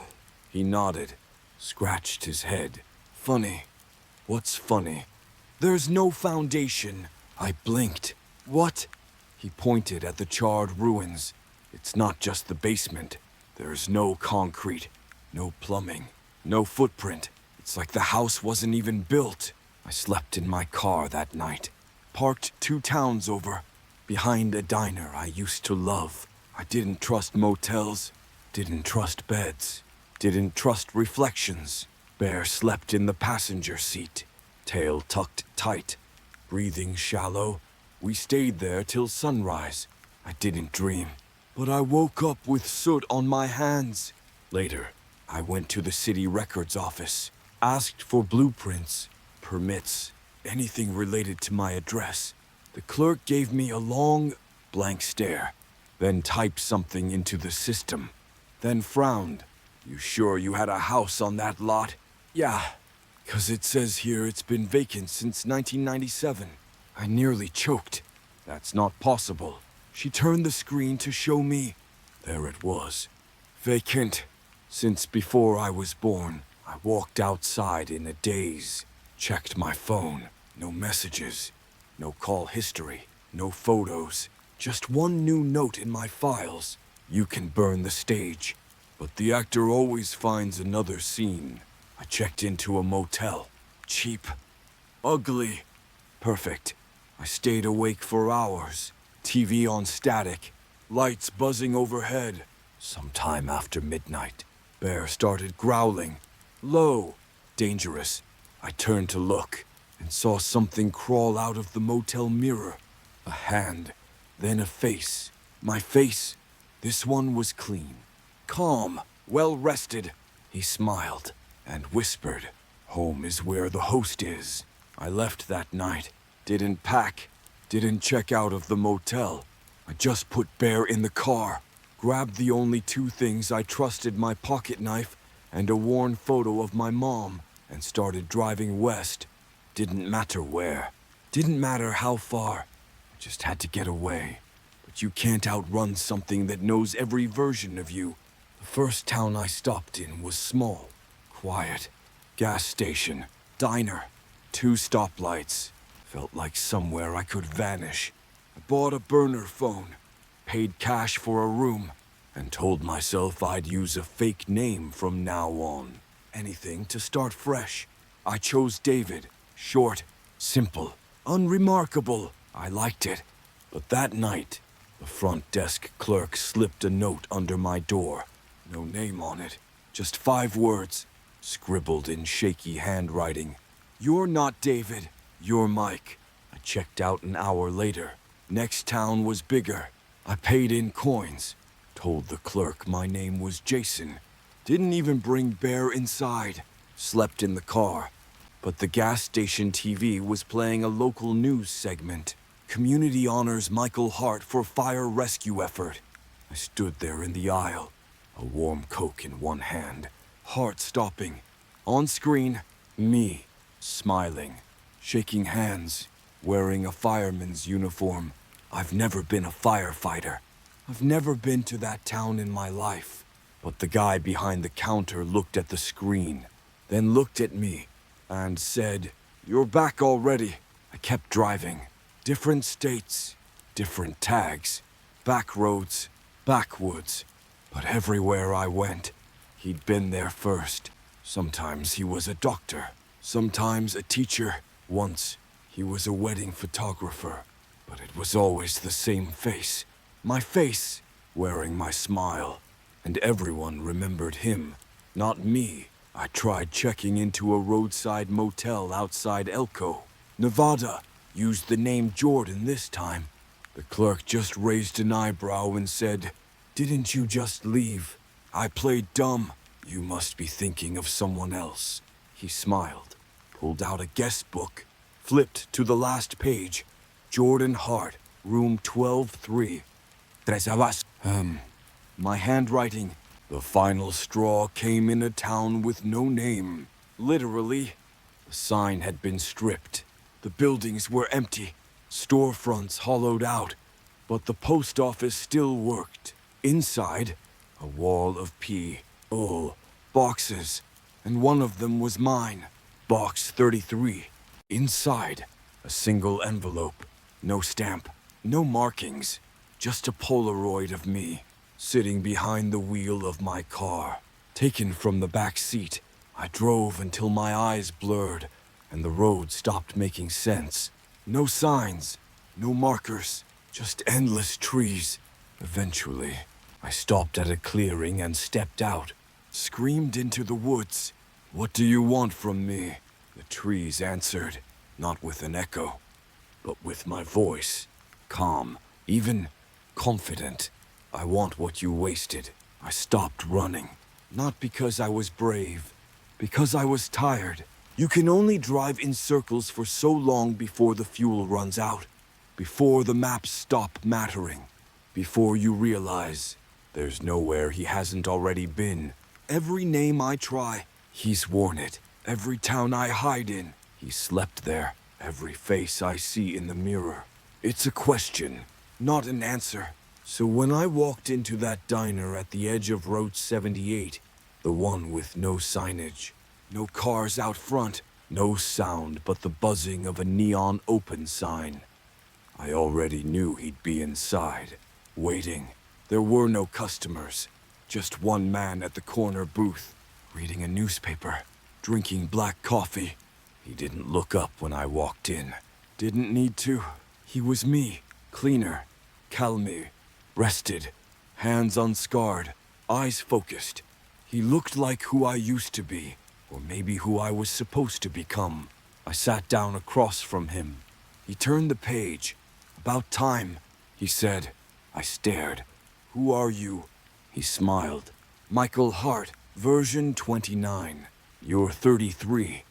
He nodded, scratched his head. Funny. What's funny? There's no foundation. I blinked. What? He pointed at the charred ruins. It's not just the basement. There's no concrete, no plumbing, no footprint. It's like the house wasn't even built. I slept in my car that night, parked 2 towns over, behind a diner I used to love. I didn't trust motels, didn't trust beds, didn't trust reflections. Bear slept in the passenger seat, tail tucked tight, breathing shallow. We stayed there till sunrise. I didn't dream, but I woke up with soot on my hands. Later, I went to the city records office. Asked for blueprints, permits, anything related to my address. The clerk gave me a long, blank stare, then typed something into the system, then frowned. You sure you had a house on that lot? Yeah, 'cause it says here it's been vacant since 1997. I nearly choked. That's not possible. She turned the screen to show me. There it was. Vacant. Since before I was born. I walked outside in a daze, checked my phone. No messages, no call history, no photos. Just one new note in my files. You can burn the stage, but the actor always finds another scene. I checked into a motel. Cheap. Ugly. Perfect. I stayed awake for hours. TV on static. Lights buzzing overhead. Sometime after midnight, Bear started growling. Low, dangerous. I turned to look and saw something crawl out of the motel mirror. A hand, then a face. My face. This one was clean, calm, well rested. He smiled and whispered, "Home is where the host is." I left that night. Didn't pack. Didn't check out of the motel. I just put Bear in the car. Grabbed the only 2 things I trusted, my pocket knife and a worn photo of my mom, and started driving west. Didn't matter where. Didn't matter how far. I just had to get away. But you can't outrun something that knows every version of you. The first town I stopped in was small, quiet. Gas station, diner, 2 stoplights. Felt like somewhere I could vanish. I bought a burner phone, paid cash for a room, and told myself I'd use a fake name from now on. Anything to start fresh. I chose David. Short, simple, unremarkable. I liked it. But that night, the front desk clerk slipped a note under my door. No name on it, just 5 words, scribbled in shaky handwriting. You're not David, you're Mike. I checked out an hour later. Next town was bigger. I paid in coins. Told the clerk my name was Jason. Didn't even bring Bear inside. Slept in the car. But the gas station TV was playing a local news segment. Community honors Michael Hart for fire rescue effort. I stood there in the aisle, a warm Coke in one hand, Hart stopping. On screen, me, smiling, shaking hands, wearing a fireman's uniform. I've never been a firefighter. I've never been to that town in my life. But the guy behind the counter looked at the screen, then looked at me, and said, "You're back already." I kept driving. Different states, different tags, back roads, backwoods. But everywhere I went, he'd been there first. Sometimes he was a doctor, sometimes a teacher. Once, he was a wedding photographer. But it was always the same face. My face, wearing my smile. And everyone remembered him, not me. I tried checking into a roadside motel outside Elko, Nevada. Used the name Jordan this time. The clerk just raised an eyebrow and said, "Didn't you just leave?" I played dumb. "You must be thinking of someone else." He smiled, pulled out a guest book, flipped to the last page. Jordan Hart, room 12-3. My handwriting. The final straw came in a town with no name. Literally, the sign had been stripped. The buildings were empty, storefronts hollowed out, but the post office still worked. Inside, a wall of boxes, and one of them was mine, box 33. Inside, a single envelope, no stamp, no markings, just a Polaroid of me, sitting behind the wheel of my car. Taken from the back seat, I drove until my eyes blurred, and the road stopped making sense. No signs, no markers, just endless trees. Eventually, I stopped at a clearing and stepped out, screamed into the woods. "What do you want from me?" The trees answered, not with an echo, but with my voice, calm, even confident. "I want what you wasted." I stopped running, not because I was brave, because I was tired. You can only drive in circles for so long before the fuel runs out, before the maps stop mattering, before you realize there's nowhere he hasn't already been. Every name I try, he's worn it. Every town I hide in, he slept there. Every face I see in the mirror. It's a question, not an answer. So when I walked into that diner at the edge of Route 78, the one with no signage, no cars out front, no sound but the buzzing of a neon open sign, I already knew he'd be inside, waiting. There were no customers, just one man at the corner booth, reading a newspaper, drinking black coffee. He didn't look up when I walked in. Didn't need to. He was me, cleaner, calmer, rested, hands unscarred, eyes focused. He looked like who I used to be, or maybe who I was supposed to become. I sat down across from him. He turned the page. "About time," he said. I stared. "Who are you?" He smiled. "Michael Hart, version 29. You're 33.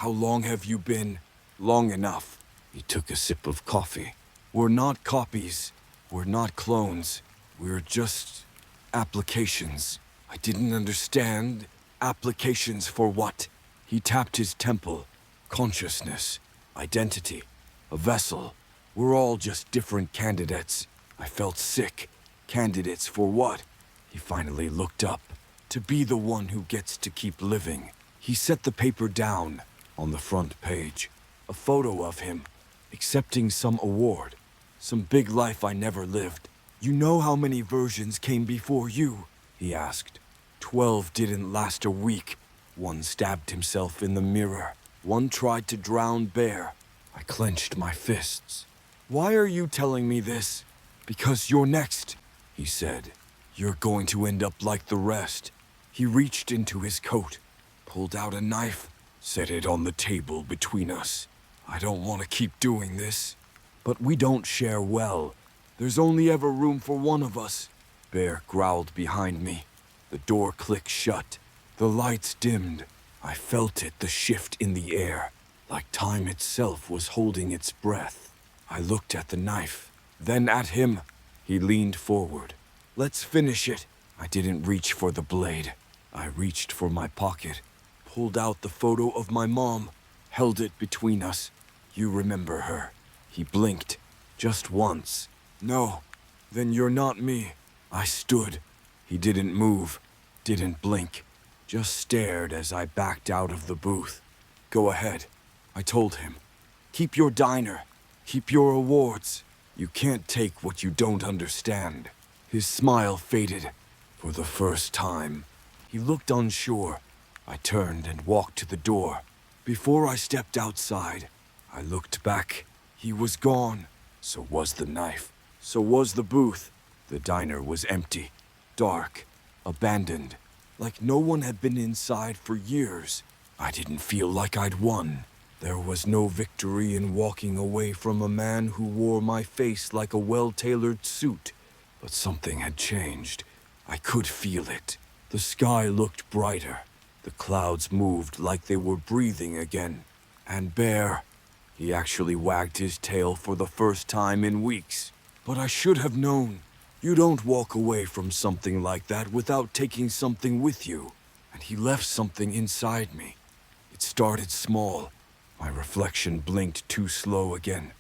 How long have you been?" "Long enough." He took a sip of coffee. "We're not copies. We're not clones. We're just applications." I didn't understand. Applications for what? He tapped his temple. Consciousness. Identity. A vessel. We're all just different candidates. I felt sick. Candidates for what? He finally looked up. To be the one who gets to keep living. He set the paper down. On the front page, a photo of him, accepting some award. Some big life I never lived. "You know how many versions came before you?" he asked. 12 didn't last a week. One stabbed himself in the mirror. One tried to drown Bear. I clenched my fists. "Why are you telling me this?" "Because you're next," he said. "You're going to end up like the rest." He reached into his coat, pulled out a knife, set it on the table between us. "I don't want to keep doing this, but we don't share well. There's only ever room for one of us." Bear growled behind me. The door clicked shut. The lights dimmed. I felt it, the shift in the air, like time itself was holding its breath. I looked at the knife, then at him. He leaned forward. "Let's finish it." I didn't reach for the blade. I reached for my pocket, pulled out the photo of my mom, held it between us. "You remember her?" He blinked, just once. "No." "Then you're not me." I stood. He didn't move, didn't blink, just stared as I backed out of the booth. "Go ahead," I told him. "Keep your diner. Keep your awards. You can't take what you don't understand." His smile faded. For the first time, he looked unsure. I turned and walked to the door. Before I stepped outside, I looked back. He was gone. So was the knife. So was the booth. The diner was empty, dark, abandoned, like no one had been inside for years. I didn't feel like I'd won. There was no victory in walking away from a man who wore my face like a well-tailored suit. But something had changed. I could feel it. The sky looked brighter. The clouds moved like they were breathing again. And Bear, he actually wagged his tail for the first time in weeks. But I should have known. You don't walk away from something like that without taking something with you. And he left something inside me. It started small. My reflection blinked too slow again.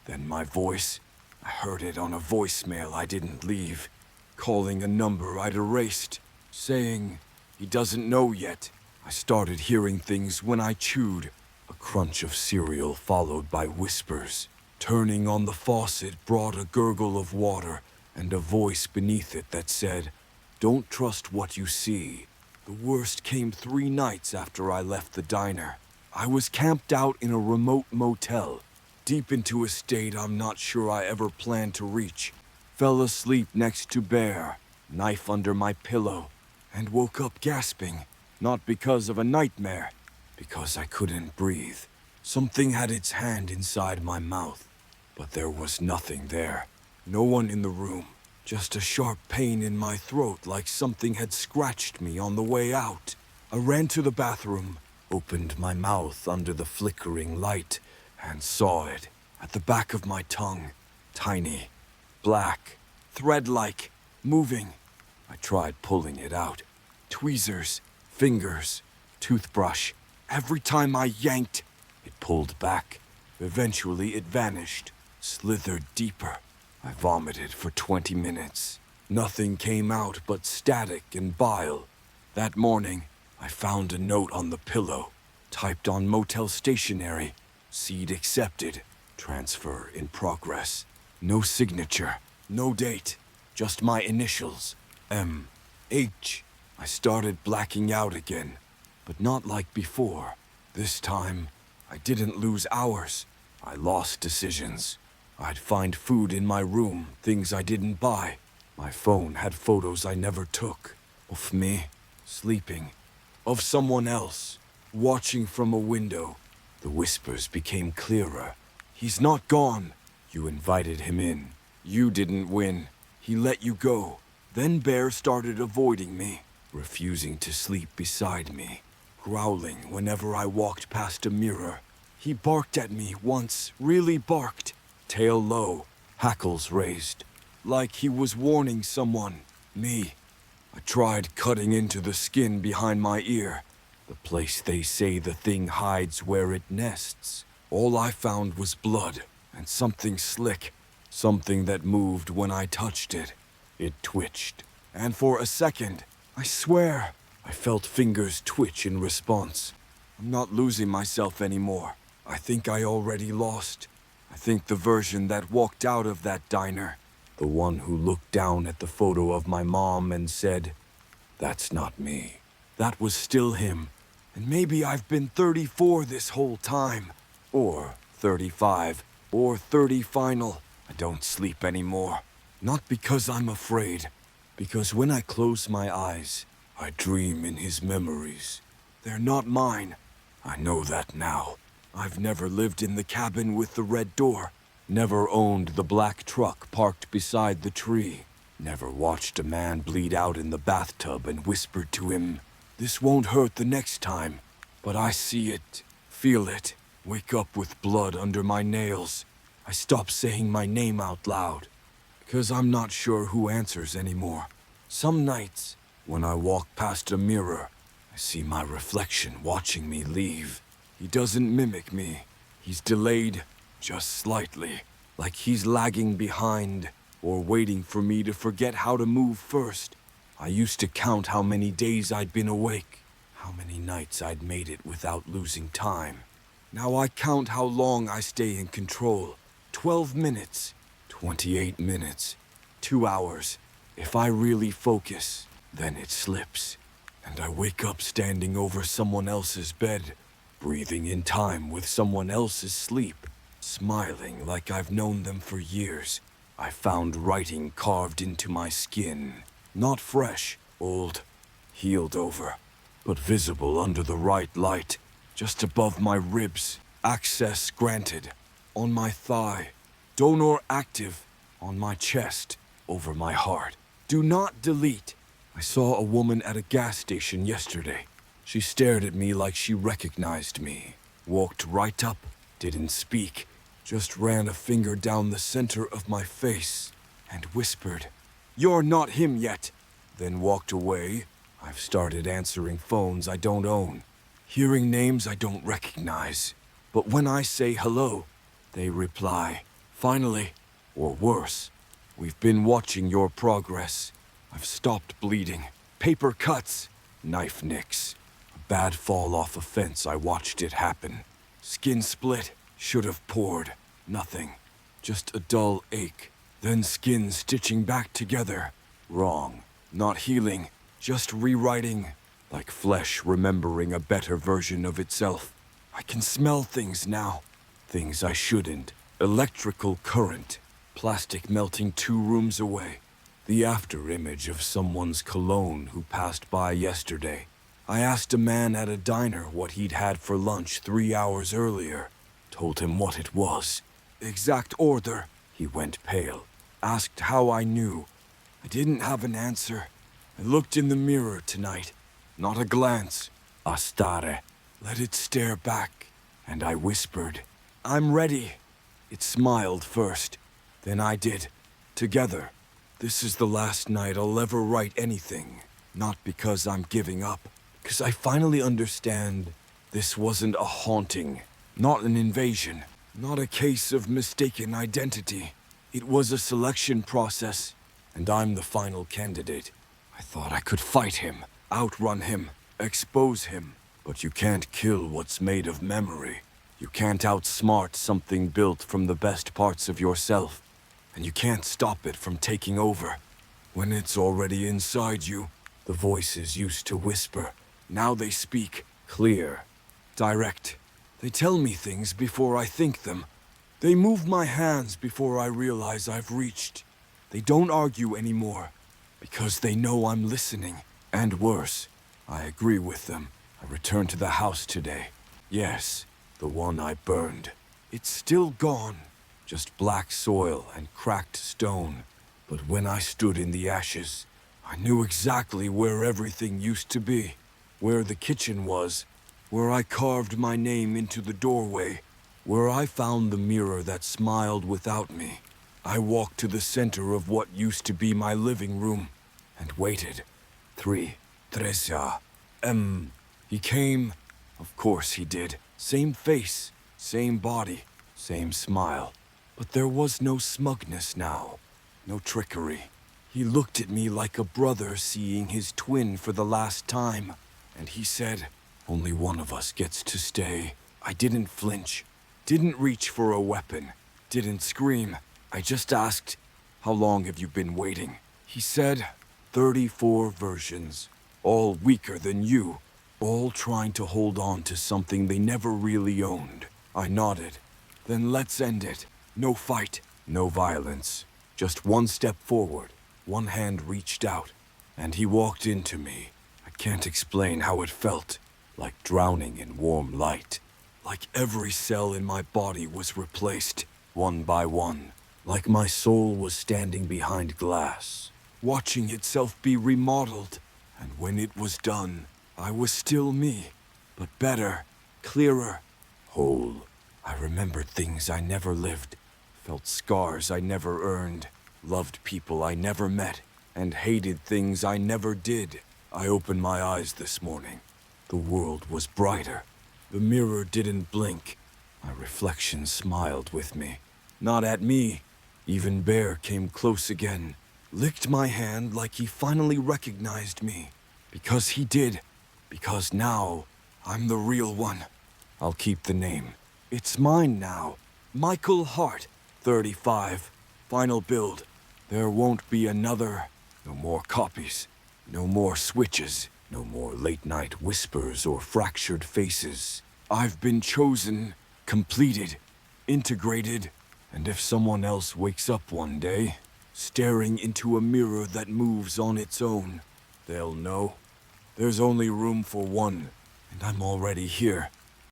Then my voice, I heard it on a voicemail I didn't leave, calling a number I'd erased, saying, "He doesn't know yet." I started hearing things when I chewed, a crunch of cereal followed by whispers. Turning on the faucet brought a gurgle of water and a voice beneath it that said, "Don't trust what you see." The worst came 3 nights after I left the diner. I was camped out in a remote motel, deep into a state I'm not sure I ever planned to reach. Fell asleep next to Bear, knife under my pillow, and woke up gasping, not because of a nightmare, because I couldn't breathe. Something had its hand inside my mouth, but there was nothing there. No one in the room, just a sharp pain in my throat like something had scratched me on the way out. I ran to the bathroom, opened my mouth under the flickering light, and saw it at the back of my tongue, tiny, black, thread-like, moving. I tried pulling it out. Tweezers, fingers, toothbrush. Every time I yanked, it pulled back. Eventually it vanished, slithered deeper. I vomited for 20 minutes. Nothing came out but static and bile. That morning, I found a note on the pillow, typed on motel stationery. Seed accepted. Transfer in progress. No signature, no date, just my initials. M.H. I started blacking out again, but not like before. This time, I didn't lose hours. I lost decisions. I'd find food in my room, things I didn't buy. My phone had photos I never took. Of me, sleeping. Of someone else, watching from a window. The whispers became clearer. "He's not gone. You invited him in. You didn't win. He let you go." Then Bear started avoiding me, refusing to sleep beside me, growling whenever I walked past a mirror. He barked at me once, really barked, tail low, hackles raised, like he was warning someone, me. I tried cutting into the skin behind my ear, the place they say the thing hides where it nests. All I found was blood and something slick, something that moved when I touched it. It twitched, and for a second, I swear, I felt fingers twitch in response. I'm not losing myself anymore. I think I already lost. I think the version that walked out of that diner, the one who looked down at the photo of my mom and said, "That's not me," that was still him. And maybe I've been 34 this whole time, or 35, or 30 final. I don't sleep anymore. Not because I'm afraid, because when I close my eyes, I dream in his memories. They're not mine. I know that now. I've never lived in the cabin with the red door, never owned the black truck parked beside the tree. Never watched a man bleed out in the bathtub and whispered to him, "This won't hurt the next time." But I see it, feel it, wake up with blood under my nails. I stop saying my name out loud, because I'm not sure who answers anymore. Some nights, when I walk past a mirror, I see my reflection watching me leave. He doesn't mimic me. He's delayed, just slightly, like he's lagging behind, or waiting for me to forget how to move first. I used to count how many days I'd been awake, how many nights I'd made it without losing time. Now I count how long I stay in control. 12 minutes, 28 minutes, 2 hours. If I really focus, then it slips. And I wake up standing over someone else's bed, breathing in time with someone else's sleep, smiling like I've known them for years. I found writing carved into my skin, not fresh, old, healed over, but visible under the right light, just above my ribs, access granted, on my thigh, donor active, on my chest, over my heart. Do not delete. I saw a woman at a gas station yesterday. She stared at me like she recognized me, walked right up, didn't speak, just ran a finger down the center of my face, and whispered, "You're not him yet," then walked away. I've started answering phones I don't own, hearing names I don't recognize. But when I say hello, they reply, "Finally," or worse, "We've been watching your progress." I've stopped bleeding. Paper cuts, knife nicks. A bad fall off a fence, I watched it happen. Skin split, should have poured. Nothing, just a dull ache. Then skin stitching back together. Wrong, not healing, just rewriting. Like flesh remembering a better version of itself. I can smell things now. Things I shouldn't. Electrical current. Plastic melting 2 rooms away. The after image of someone's cologne who passed by yesterday. I asked a man at a diner what he'd had for lunch 3 hours earlier. Told him what it was. Exact order. He went pale. Asked how I knew. I didn't have an answer. I looked in the mirror tonight. Not a glance. A stare. Let it stare back. And I whispered, "I'm ready." It smiled first. Then I did. Together. This is the last night I'll ever write anything. Not because I'm giving up. Because I finally understand this wasn't a haunting. Not an invasion. Not a case of mistaken identity. It was a selection process. And I'm the final candidate. I thought I could fight him. Outrun him. Expose him. But you can't kill what's made of memory. You can't outsmart something built from the best parts of yourself. And you can't stop it from taking over. When it's already inside you, the voices used to whisper. Now they speak, clear, direct. They tell me things before I think them. They move my hands before I realize I've reached. They don't argue anymore, because they know I'm listening. And worse, I agree with them. I returned to the house today. Yes, the one I burned. It's still gone. Just black soil and cracked stone. But when I stood in the ashes, I knew exactly where everything used to be. Where the kitchen was. Where I carved my name into the doorway. Where I found the mirror that smiled without me. I walked to the center of what used to be my living room. And waited. 3, 3, He came. Of course he did. Same face. Same body. Same smile. But there was no smugness now, no trickery. He looked at me like a brother seeing his twin for the last time, and he said, "Only one of us gets to stay." I didn't flinch, didn't reach for a weapon, didn't scream. I just asked, "How long have you been waiting?" He said, 34 versions, all weaker than you, all trying to hold on to something they never really owned. I nodded. Then let's end it. No fight, no violence, just one step forward, one hand reached out, and he walked into me. I can't explain how it felt, like drowning in warm light, like every cell in my body was replaced, one by one, like my soul was standing behind glass, watching itself be remodeled. And when it was done, I was still me, but better, clearer, whole. I remembered things I never lived, felt scars I never earned, loved people I never met, and hated things I never did. I opened my eyes this morning. The world was brighter. The mirror didn't blink. My reflection smiled with me. Not at me. Even Bear came close again, licked my hand like he finally recognized me. Because he did. Because now, I'm the real one. I'll keep the name. It's mine now. Michael Hart, 35. Final build. There won't be another. No more copies. No more switches. No more late-night whispers or fractured faces. I've been chosen, completed, integrated, and if someone else wakes up one day, staring into a mirror that moves on its own, they'll know. There's only room for one, and I'm already here.